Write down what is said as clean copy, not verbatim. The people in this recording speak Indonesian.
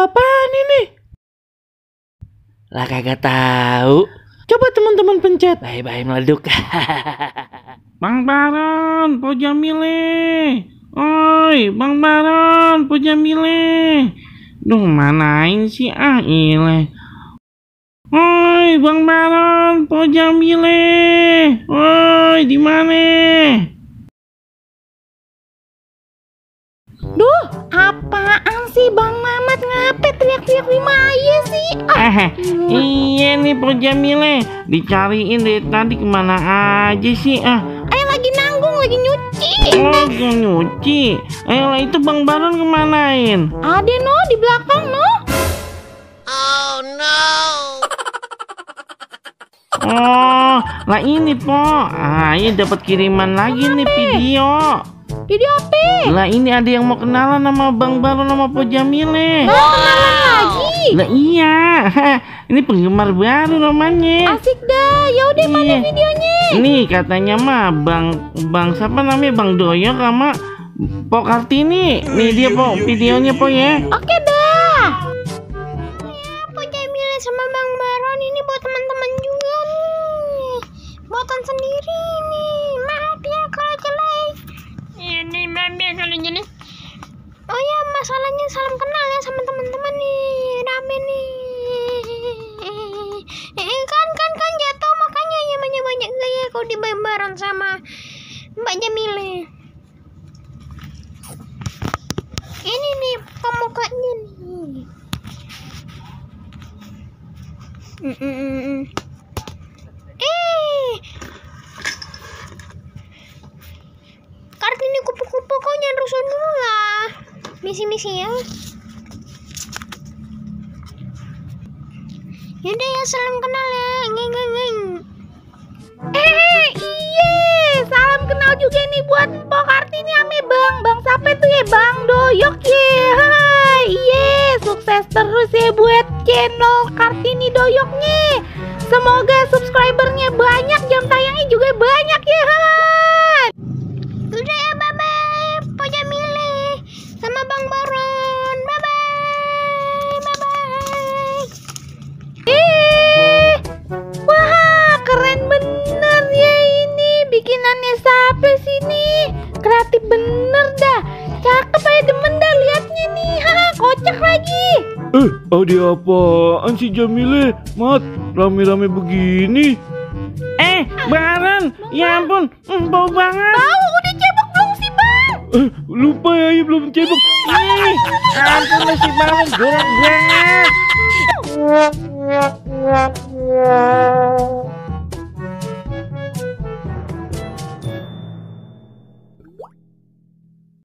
apaan ini? Lah kagak tahu. Coba teman-teman pencet. Bye-bye meleduk. Bang Baron, Po Jamile. Oi, Bang Baron, Po Jamile. Duh, manain sih ile. Oi, Bang Baron, Po Jamile. Oi, di mana? Duh, apaan sih Bang Mamat, ngapain teriak-teriak di Maya sih? Iya nih Po Jamile, dicariin dari tadi kemana aja sih? Lagi nanggung, lagi nyuci. Oh, nyuci. Ayolah, itu Bang Baron kemanain? Ada no di belakang no. Oh no. Oh, lah ini Po. Iya dapat kiriman lagi nih video. Video apa? Lah ini ada yang mau kenalan sama Bang Baron sama Po Jamile. Kenalan lagi. Lah iya. Ini penggemar baru namanya. Asik dah. Yaudah, mana videonya? Nih katanya mah Bang siapa namanya, Bang Doyok sama Po Kartini. Nih dia Po videonya Po ya. Oke dah. Ya, Po Jamile sama Bang Baron ini buat teman-teman juga nih. Buatan sendiri nih. Maaf ya kalau jelek. Ini maaf ya kalau jelek. Oh ya, masalahnya salam kenal ya sama teman-teman nih. Rame nih. Kan jatuh, makanya ya banyak gaya kalau di Baron sama Mbak Jamile. Ini nih pemukanya nih. Kartini kupu-kupu kau jangan rusuh dulu lah. Misi-misi ya. Yaudah ya, salam kenal ya. Iya, salam kenal juga nih buat Po Kartini ame Bang siapa tuh ya, Bang Doyok ya. Hai, iya, sukses terus ya buat channel Kartini Doyoknya. Semoga subscribernya banyak, jam tayangnya juga banyak ya. Udah ya, bye-bye Po Jamile sama Bang Baron. Bye-bye. Wah, keren bener ya ini. Bikinannya siapa sih nih? Kreatif bener dah. Cakep aja, demen dah liatnya nih. Kocak lagi. Ada apaan sih Jamile? Mat, rame-rame begini. Baron, ya ampun, bau banget. Bau, udah cebok dong sih Bang. Lupa ya, belum cebok. Ampun masih Baron, jorok banget.